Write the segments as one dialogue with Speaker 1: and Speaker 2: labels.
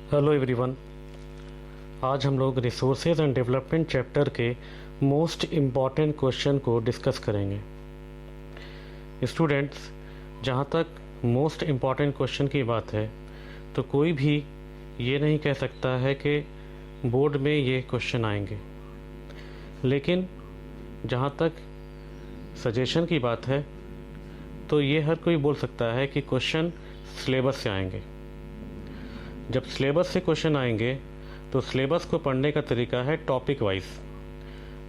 Speaker 1: Hello everyone. आज हम लोग रिसोर्सेज एंड डेवलपमेंट चैप्टर के मोस्ट इम्पॉर्टेंट क्वेश्चन को डिस्कस करेंगे। स्टूडेंट्स, जहाँ तक मोस्ट इम्पॉर्टेंट क्वेश्चन की बात है तो कोई भी ये नहीं कह सकता है कि बोर्ड में ये क्वेश्चन आएंगे, लेकिन जहाँ तक सजेशन की बात है तो ये हर कोई बोल सकता है कि क्वेश्चन सिलेबस से आएंगे। जब सिलेबस से क्वेश्चन आएंगे तो सिलेबस को पढ़ने का तरीका है टॉपिक वाइज।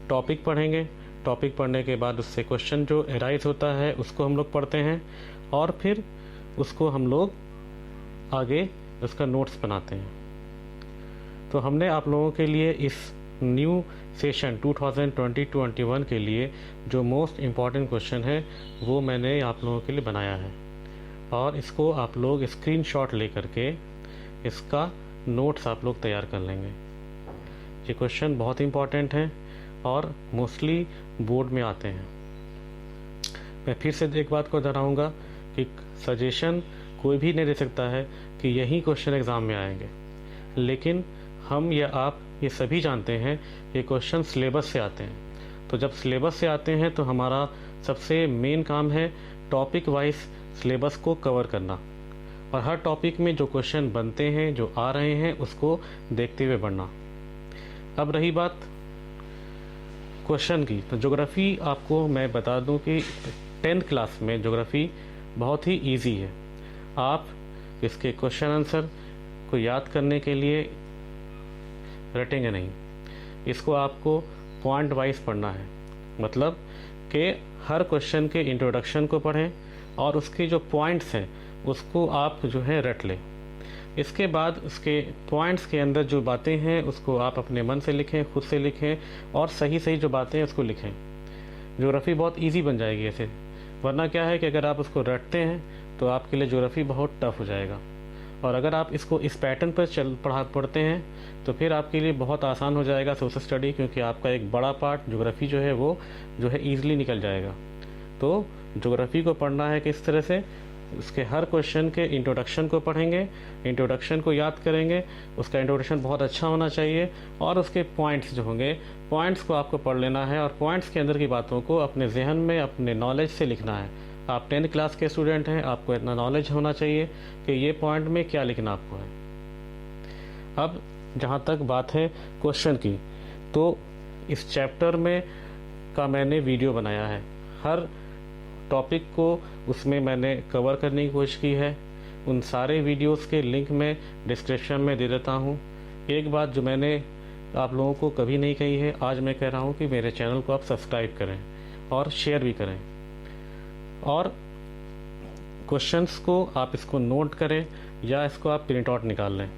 Speaker 1: टॉपिक पढ़ेंगे, टॉपिक पढ़ने के बाद उससे क्वेश्चन जो एराइज होता है उसको हम लोग पढ़ते हैं और फिर उसको हम लोग आगे उसका नोट्स बनाते हैं। तो हमने आप लोगों के लिए इस न्यू सेशन 2020-21 के लिए जो मोस्ट इम्पॉर्टेंट क्वेश्चन है वो मैंने आप लोगों के लिए बनाया है और इसको आप लोग स्क्रीनशॉट लेकर के इसका नोट्स आप लोग तैयार कर लेंगे। ये क्वेश्चन बहुत इंपॉर्टेंट हैं और मोस्टली बोर्ड में आते हैं। मैं फिर से एक बात को दोहराऊंगा कि सजेशन कोई भी नहीं दे सकता है कि यही क्वेश्चन एग्ज़ाम में आएंगे, लेकिन हम या आप ये सभी जानते हैं ये क्वेश्चन सिलेबस से आते हैं। तो जब सिलेबस से आते हैं तो हमारा सबसे मेन काम है टॉपिक वाइज सिलेबस को कवर करना और हर टॉपिक में जो क्वेश्चन बनते हैं, जो आ रहे हैं, उसको देखते हुए बढ़ना। अब रही बात क्वेश्चन की, तो ज्योग्राफी आपको मैं बता दूं कि 10th क्लास में ज्योग्राफी बहुत ही इजी है। आप इसके क्वेश्चन आंसर को याद करने के लिए रटेंगे नहीं, इसको आपको पॉइंट वाइज पढ़ना है। मतलब कि हर क्वेश्चन के इंट्रोडक्शन को पढ़ें और उसके जो पॉइंट्स हैं उसको आप जो है रट लें। इसके बाद उसके पॉइंट्स के अंदर जो बातें हैं उसको आप अपने मन से लिखें, खुद से लिखें और सही सही जो बातें हैं उसको लिखें। ज्योग्राफी बहुत इजी बन जाएगी ऐसे, वरना क्या है कि अगर आप उसको रटते हैं तो आपके लिए ज्योग्राफी बहुत टफ हो जाएगा। और अगर आप इसको इस पैटर्न पर पढ़ते हैं तो फिर आपके लिए बहुत आसान हो जाएगा सोशल स्टडी, क्योंकि आपका एक बड़ा पार्ट ज्योग्राफी जो है वो जो है ईजिली निकल जाएगा। तो ज्योग्राफी को पढ़ना है किस तरह से, उसके हर क्वेश्चन के इंट्रोडक्शन को पढ़ेंगे, इंट्रोडक्शन को याद करेंगे, उसका इंट्रोडक्शन बहुत अच्छा होना चाहिए और उसके पॉइंट्स जो होंगे, पॉइंट्स को आपको पढ़ लेना है और पॉइंट्स के अंदर की बातों को अपने जहन में अपने नॉलेज से लिखना है। आप 10th क्लास के स्टूडेंट हैं, आपको इतना नॉलेज होना चाहिए कि ये पॉइंट में क्या लिखना आपको है। अब जहाँ तक बात है क्वेश्चन की, तो इस चैप्टर में का मैंने वीडियो बनाया है। हर टॉपिक को उसमें मैंने कवर करने की कोशिश की है। उन सारे वीडियोस के लिंक मैं डिस्क्रिप्शन में दे देता हूँ। एक बात जो मैंने आप लोगों को कभी नहीं कही है, आज मैं कह रहा हूँ कि मेरे चैनल को आप सब्सक्राइब करें और शेयर भी करें और क्वेश्चंस को आप इसको नोट करें या इसको आप प्रिंट आउट निकाल लें।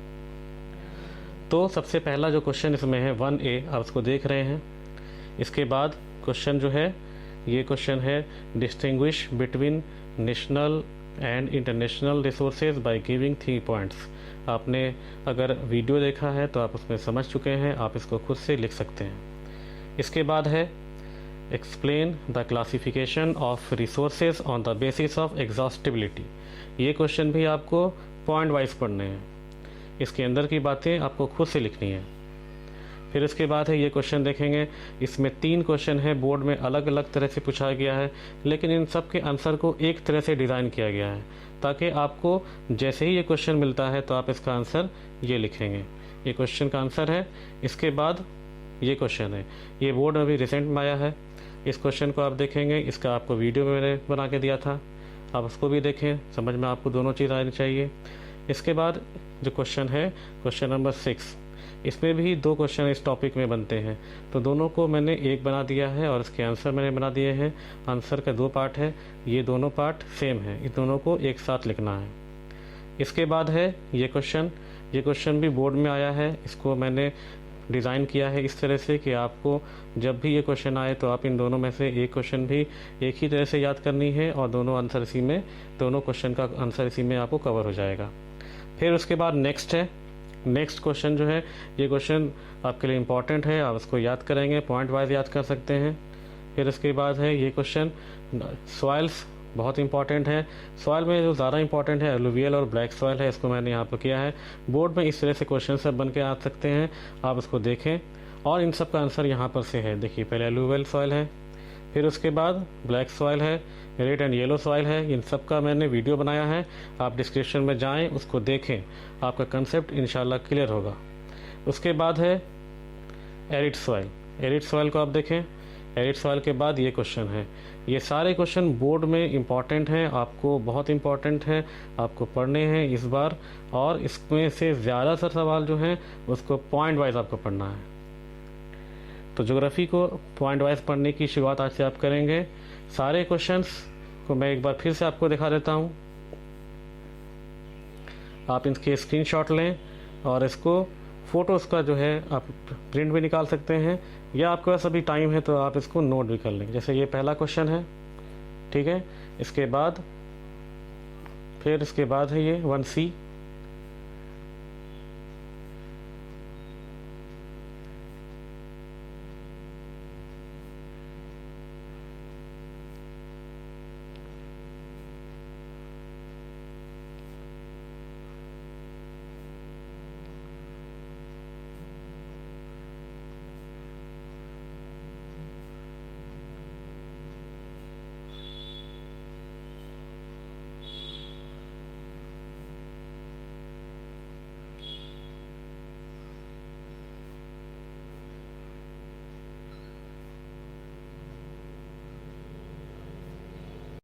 Speaker 1: तो सबसे पहला जो क्वेश्चन इसमें है 1A, आप उसको देख रहे हैं। इसके बाद क्वेश्चन जो है ये क्वेश्चन है distinguish between national and international resources by giving 3 points. आपने अगर वीडियो देखा है तो आप उसमें समझ चुके हैं, आप इसको खुद से लिख सकते हैं। इसके बाद है explain the classification of resources on the basis of exhaustibility. ये क्वेश्चन भी आपको पॉइंट वाइज पढ़ने हैं, इसके अंदर की बातें आपको खुद से लिखनी है। फिर इसके बाद है ये क्वेश्चन देखेंगे, इसमें 3 क्वेश्चन है, बोर्ड में अलग अलग तरह से पूछा गया है, लेकिन इन सब के आंसर को एक तरह से डिज़ाइन किया गया है ताकि आपको जैसे ही ये क्वेश्चन मिलता है तो आप इसका आंसर ये लिखेंगे। ये क्वेश्चन का आंसर है। इसके बाद ये क्वेश्चन है, ये बोर्ड अभी रिसेंट में आया है। इस क्वेश्चन को आप देखेंगे, इसका आपको वीडियो में मैंने बना के दिया था, आप उसको भी देखें, समझ में आपको दोनों चीज़ आनी चाहिए। इसके बाद जो क्वेश्चन है क्वेश्चन नंबर 6, इसमें भी 2 क्वेश्चन इस टॉपिक में बनते हैं, तो दोनों को मैंने एक बना दिया है और इसके आंसर मैंने बना दिए हैं। आंसर का 2 पार्ट है, ये दोनों पार्ट सेम है, इन दोनों को एक साथ लिखना है। इसके बाद है ये क्वेश्चन भी बोर्ड में आया है, इसको मैंने डिज़ाइन किया है इस तरह से कि आपको जब भी ये क्वेश्चन आए तो आप इन दोनों में से एक क्वेश्चन भी एक ही तरह से याद करनी है और दोनों क्वेश्चन का आंसर इसी में आपको कवर हो जाएगा। फिर उसके बाद नेक्स्ट क्वेश्चन जो है, ये क्वेश्चन आपके लिए इम्पॉर्टेंट है, आप उसको याद करेंगे, पॉइंट वाइज याद कर सकते हैं। फिर इसके बाद है ये क्वेश्चन सॉइल्स बहुत इंपॉर्टेंट है। सॉइल में जो ज़्यादा इंपॉर्टेंट है एलुवियल और ब्लैक सॉइल है, इसको मैंने यहाँ पर किया है। बोर्ड में इस तरह से क्वेश्चन सब बन के आ सकते हैं, आप इसको देखें और इन सब का आंसर यहाँ पर से है। देखिए पहले एलुवियल सॉइल है, फिर उसके बाद ब्लैक सॉइल है, रेड एंड येलो सॉइल है। इन सब का मैंने वीडियो बनाया है, आप डिस्क्रिप्शन में जाएं, उसको देखें, आपका कंसेप्ट इंशाल्लाह क्लियर होगा। उसके बाद है एरिड सॉइल। एरिड सॉइल को आप देखें, एरिड सॉइल के बाद ये क्वेश्चन है। ये सारे क्वेश्चन बोर्ड में इम्पॉर्टेंट हैं, आपको बहुत इम्पॉर्टेंट है, आपको पढ़ने हैं इस बार। और इसमें से ज़्यादातर सवाल जो हैं उसको पॉइंट वाइज आपको पढ़ना है। तो ज्योग्राफी को पॉइंट वाइज पढ़ने की शुरुआत आज से आप करेंगे। सारे क्वेश्चंस को मैं एक बार फिर से आपको दिखा देता हूँ, आप इनके स्क्रीनशॉट लें और इसको फ़ोटोज़ का जो है आप प्रिंट भी निकाल सकते हैं, या आपके पास अभी टाइम है तो आप इसको नोट भी कर लें। जैसे ये पहला क्वेश्चन है, ठीक है। इसके बाद फिर इसके बाद है ये 1C,